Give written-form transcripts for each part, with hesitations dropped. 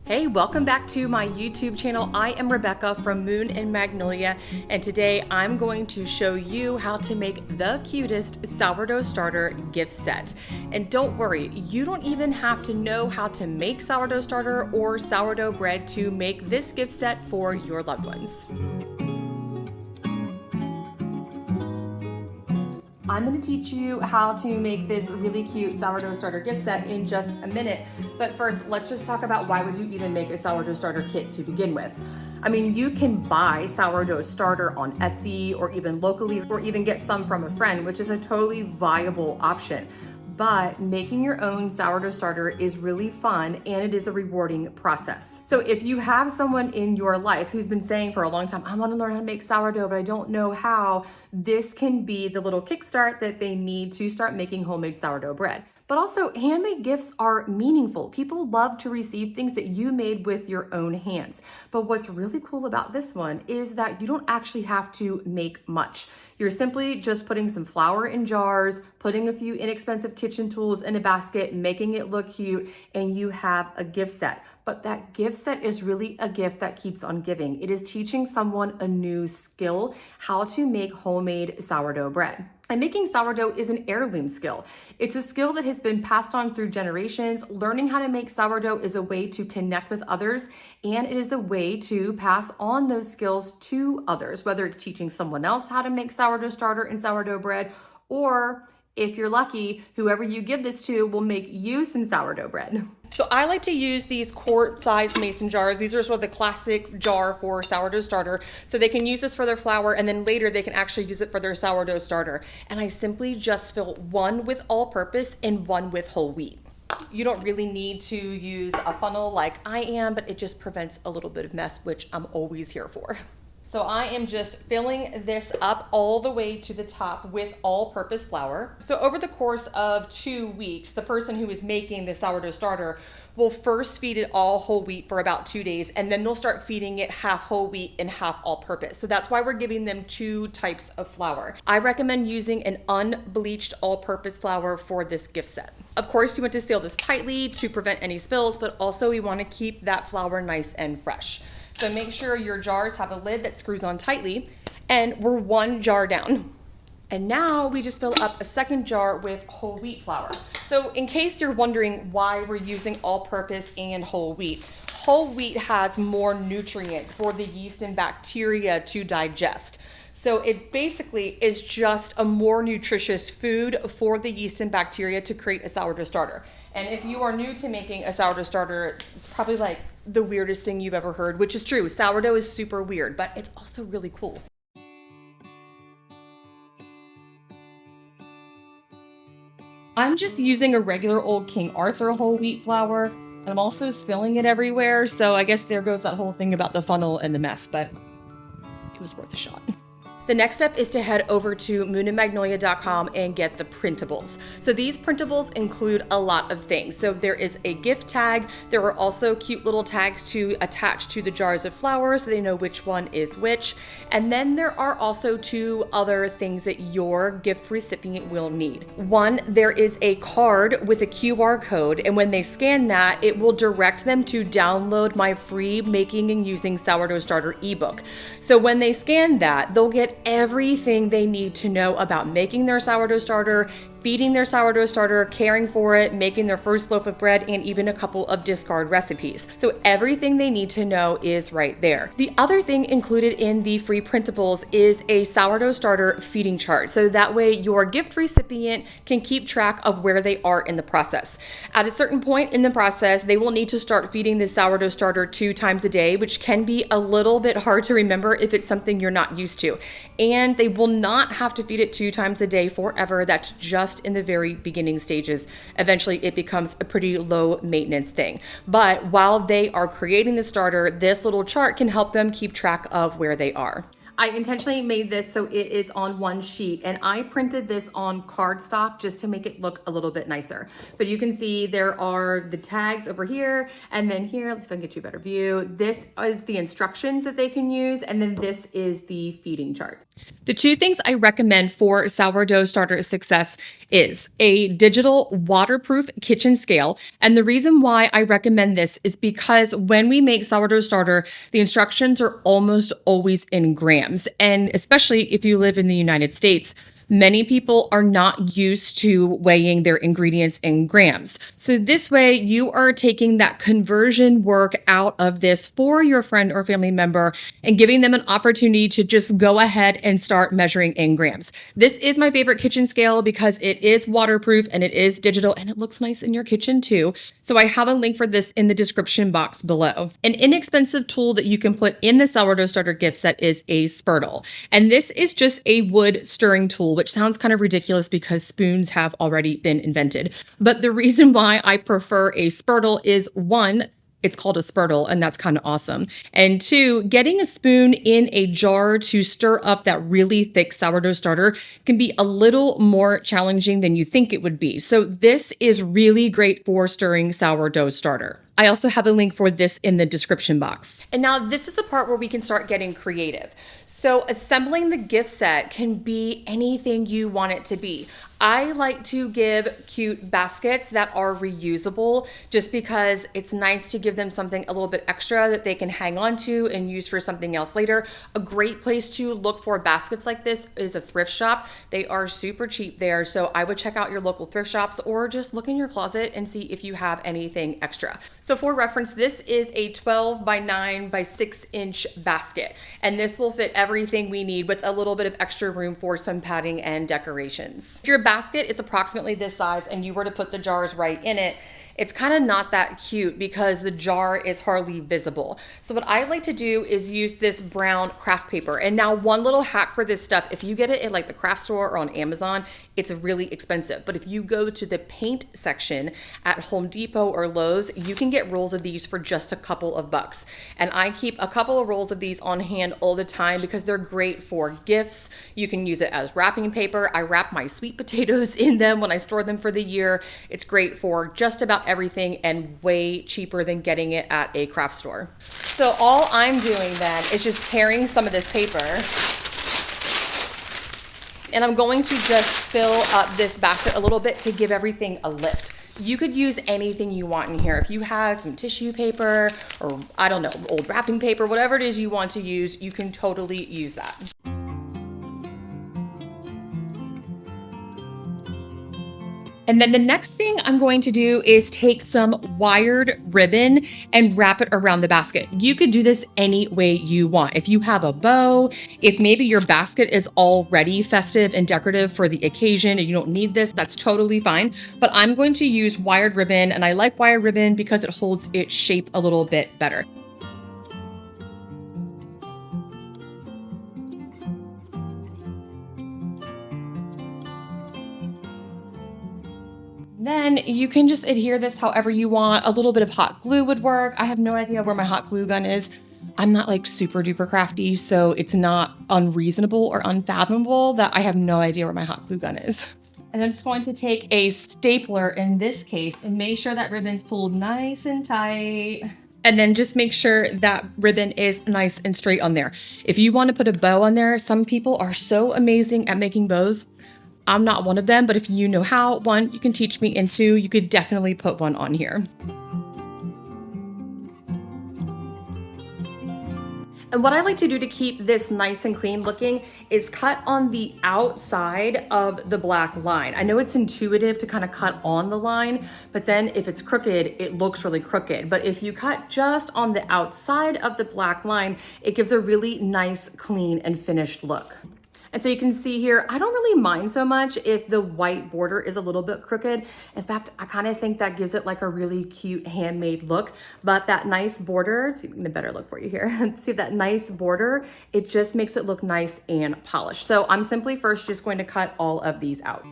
Hey, welcome back to my YouTube channel. I am Rebecca from Moon and Magnolia, and today I'm going to show you how to make the cutest sourdough starter gift set. And don't worry, you don't even have to know how to make sourdough starter or sourdough bread to make this gift set for your loved ones. I'm going to teach you how to make this really cute sourdough starter gift set in just a minute. But first, let's just talk about why would you even make a sourdough starter kit to begin with. I mean, you can buy sourdough starter on Etsy or even locally, or even get some from a friend, which is a totally viable option. But making your own sourdough starter is really fun and it is a rewarding process. So if you have someone in your life who's been saying for a long time, I want to learn how to make sourdough, but I don't know how, this can be the little kickstart that they need to start making homemade sourdough bread. But also, handmade gifts are meaningful. People love to receive things that you made with your own hands. But what's really cool about this one is that you don't actually have to make much. You're simply just putting some flour in jars, putting a few inexpensive kitchen tools in a basket, making it look cute, and you have a gift set. But that gift set is really a gift that keeps on giving. It is teaching someone a new skill, how to make homemade sourdough bread. And making sourdough is an heirloom skill. It's a skill that has been passed on through generations. Learning how to make sourdough is a way to connect with others, and it is a way to pass on those skills to others, whether it's teaching someone else how to make sourdough starter and sourdough bread, or if you're lucky, whoever you give this to will make you some sourdough bread. So I like to use these quart-sized mason jars. These are sort of the classic jar for sourdough starter. So they can use this for their flour, and then later they can actually use it for their sourdough starter. And I simply just fill one with all-purpose and one with whole wheat. You don't really need to use a funnel like I am, but it just prevents a little bit of mess, which I'm always here for. So I am just filling this up all the way to the top with all-purpose flour. So over the course of 2 weeks, the person who is making the sourdough starter will first feed it all whole wheat for about 2 days, and then they'll start feeding it half whole wheat and half all-purpose. So that's why we're giving them 2 types of flour. I recommend using an unbleached all-purpose flour for this gift set. Of course, you want to seal this tightly to prevent any spills, but also we want to keep that flour nice and fresh. So make sure your jars have a lid that screws on tightly, and we're 1 jar down. And now we just fill up a second jar with whole wheat flour. So in case you're wondering why we're using all-purpose and whole wheat has more nutrients for the yeast and bacteria to digest. So it basically is just a more nutritious food for the yeast and bacteria to create a sourdough starter. And if you are new to making a sourdough starter, it's probably like the weirdest thing you've ever heard, which is true. Sourdough is super weird, but it's also really cool. I'm just using a regular old King Arthur whole wheat flour, and I'm also spilling it everywhere. So I guess there goes that whole thing about the funnel and the mess, but it was worth a shot. The next step is to head over to moonandmagnolia.com and get the printables. So these printables include a lot of things. So there is a gift tag. There are also cute little tags to attach to the jars of flour so they know which one is which. And then there are also 2 other things that your gift recipient will need. One, there is a card with a QR code, and when they scan that, it will direct them to download my free Making and Using Sourdough Starter ebook. So when they scan that, they'll get everything they need to know about making their sourdough starter, feeding their sourdough starter, caring for it, making their first loaf of bread, and even a couple of discard recipes. So everything they need to know is right there. The other thing included in the free printables is a sourdough starter feeding chart. So that way your gift recipient can keep track of where they are in the process. At a certain point in the process, they will need to start feeding the sourdough starter 2 times a day, which can be a little bit hard to remember if it's something you're not used to. And they will not have to feed it 2 times a day forever. That's just in the very beginning stages. Eventually it becomes a pretty low maintenance thing. But while they are creating the starter, this little chart can help them keep track of where they are. I intentionally made this so it is on one sheet, and I printed this on cardstock just to make it look a little bit nicer. But you can see there are the tags over here, and then here, let's see if I can get you a better view. This is the instructions that they can use, and then this is the feeding chart. The two things I recommend for sourdough starter success is a digital waterproof kitchen scale. And the reason why I recommend this is because when we make sourdough starter, the instructions are almost always in grams. And especially if you live in the United States, many people are not used to weighing their ingredients in grams. So this way you are taking that conversion work out of this for your friend or family member and giving them an opportunity to just go ahead and start measuring in grams. This is my favorite kitchen scale because it is waterproof and it is digital and it looks nice in your kitchen too. So I have a link for this in the description box below. An inexpensive tool that you can put in the sourdough starter gift set is a Sourdough. And this is just a wood stirring tool, which sounds kind of ridiculous because spoons have already been invented. But the reason why I prefer a Sourdough is one, it's called a Sourdough, and that's kind of awesome. And two, getting a spoon in a jar to stir up that really thick sourdough starter can be a little more challenging than you think it would be. So this is really great for stirring sourdough starter. I also have a link for this in the description box. And now this is the part where we can start getting creative. So assembling the gift set can be anything you want it to be. I like to give cute baskets that are reusable just because it's nice to give them something a little bit extra that they can hang on to and use for something else later. A great place to look for baskets like this is a thrift shop. They are super cheap there, so I would check out your local thrift shops or just look in your closet and see if you have anything extra. So for reference, this is a 12 by 9 by 6 inch basket, and this will fit everything we need with a little bit of extra room for some padding and decorations. If your basket is approximately this size and you were to put the jars right in it, it's kind of not that cute because the jar is hardly visible. So what I like to do is use this brown craft paper. And now one little hack for this stuff, if you get it at like the craft store or on Amazon, it's really expensive. But if you go to the paint section at Home Depot or Lowe's, you can get rolls of these for just a couple of bucks. And I keep a couple of rolls of these on hand all the time because they're great for gifts. You can use it as wrapping paper. I wrap my sweet potatoes in them when I store them for the year. It's great for just about everything and way cheaper than getting it at a craft store. So all I'm doing then is just tearing some of this paper, and I'm going to just fill up this basket a little bit to give everything a lift. You could use anything you want in here. If you have some tissue paper or I don't know, old wrapping paper, whatever it is you want to use, you can totally use that. And then the next thing I'm going to do is take some wired ribbon and wrap it around the basket. You could do this any way you want. If you have a bow, if maybe your basket is already festive and decorative for the occasion and you don't need this, that's totally fine. But I'm going to use wired ribbon, and I like wired ribbon because it holds its shape a little bit better. Then you can just adhere this however you want. A little bit of hot glue would work. I have no idea where my hot glue gun is. I'm not like super duper crafty, so it's not unreasonable or unfathomable that I have no idea where my hot glue gun is. And I'm just going to take a stapler in this case and make sure that ribbon's pulled nice and tight. And then just make sure that ribbon is nice and straight on there. If you want to put a bow on there, some people are so amazing at making bows. I'm not one of them, but if you know how, one, you can teach me, and two, you could definitely put one on here. And what I like to do to keep this nice and clean looking is cut on the outside of the black line. I know it's intuitive to kind of cut on the line, but then if it's crooked, it looks really crooked. But if you cut just on the outside of the black line, it gives a really nice, clean, and finished look. And so you can see here, I don't really mind so much if the white border is a little bit crooked. In fact, I kind of think that gives it like a really cute handmade look. But that nice border, let's see if we can get a better look for you here. See that nice border, it just makes it look nice and polished. So I'm simply first just going to cut all of these out.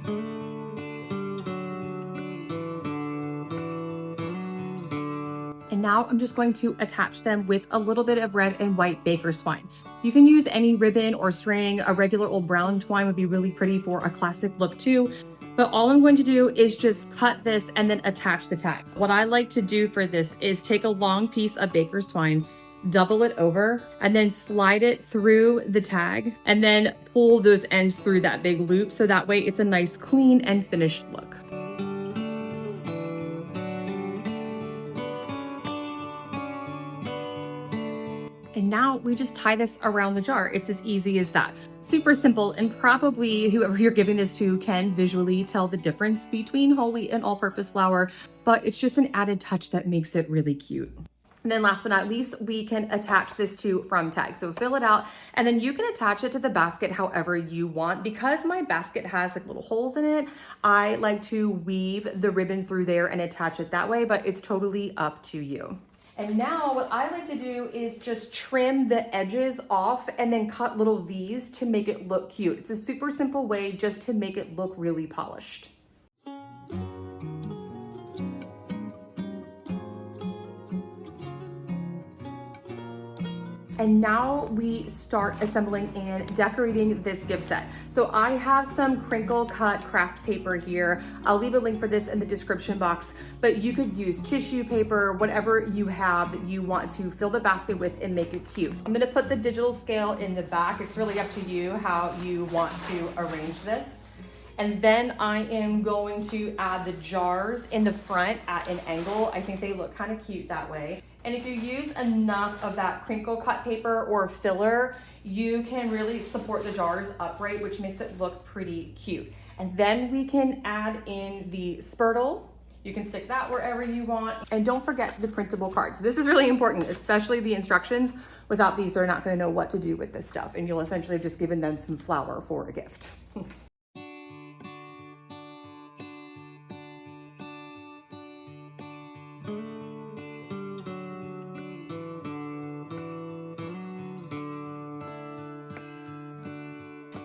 And now I'm just going to attach them with a little bit of red and white baker's twine. You can use any ribbon or string. A regular old brown twine would be really pretty for a classic look too. But all I'm going to do is just cut this and then attach the tags. What I like to do for this is take a long piece of baker's twine, double it over, and then slide it through the tag, and then pull those ends through that big loop so that way it's a nice clean and finished look. And now we just tie this around the jar. It's as easy as that. Super simple, and probably whoever you're giving this to can visually tell the difference between whole wheat and all-purpose flour, but it's just an added touch that makes it really cute. And then last but not least, we can attach this to from tag. So fill it out, and then you can attach it to the basket however you want. Because my basket has like little holes in it, I like to weave the ribbon through there and attach it that way, but it's totally up to you. And now what I like to do is just trim the edges off and then cut little V's to make it look cute. It's a super simple way just to make it look really polished. And now we start assembling and decorating this gift set. So I have some crinkle cut craft paper here. I'll leave a link for this in the description box, but you could use tissue paper, whatever you have that you want to fill the basket with and make it cute. I'm gonna put the digital scale in the back. It's really up to you how you want to arrange this. And then I am going to add the jars in the front at an angle. I think they look kind of cute that way. And if you use enough of that crinkle cut paper or filler, you can really support the jars upright, which makes it look pretty cute. And then we can add in the spurtle. You can stick that wherever you want. And don't forget the printable cards. This is really important, especially the instructions. Without these, they're not gonna know what to do with this stuff. And you'll essentially have just given them some flour for a gift.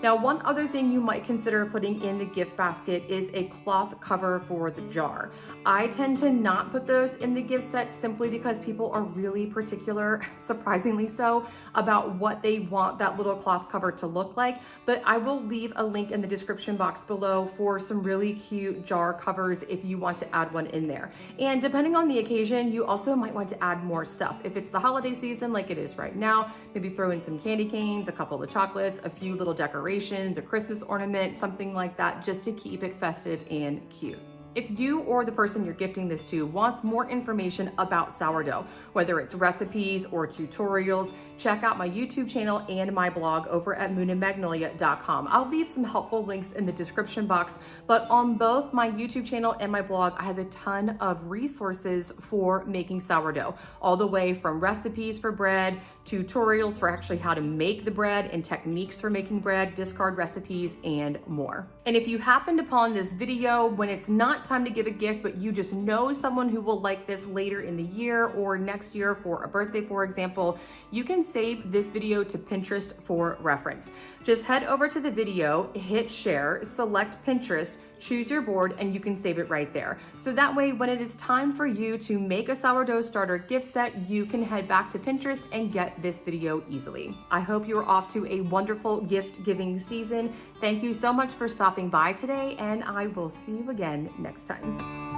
Now, one other thing you might consider putting in the gift basket is a cloth cover for the jar. I tend to not put those in the gift set simply because people are really particular, surprisingly so, about what they want that little cloth cover to look like. But I will leave a link in the description box below for some really cute jar covers if you want to add one in there. And depending on the occasion, you also might want to add more stuff. If it's the holiday season like it is right now, maybe throw in some candy canes, a couple of chocolates, a few little decorations, a Christmas ornament, something like that, just to keep it festive and cute. If you or the person you're gifting this to wants more information about sourdough, whether it's recipes or tutorials, check out my YouTube channel and my blog over at moonandmagnolia.com. I'll leave some helpful links in the description box, but on both my YouTube channel and my blog, I have a ton of resources for making sourdough, all the way from recipes for bread, tutorials for actually how to make the bread and techniques for making bread, discard recipes, and more. And if you happened upon this video when it's not time to give a gift, but you just know someone who will like this later in the year or next year for a birthday, for example, you can save this video to Pinterest for reference. Just head over to the video, hit share, select Pinterest, choose your board, and you can save it right there. So that way, when it is time for you to make a sourdough starter gift set, you can head back to Pinterest and get this video easily. I hope you're off to a wonderful gift giving season. Thank you so much for stopping by today, and I will see you again next time.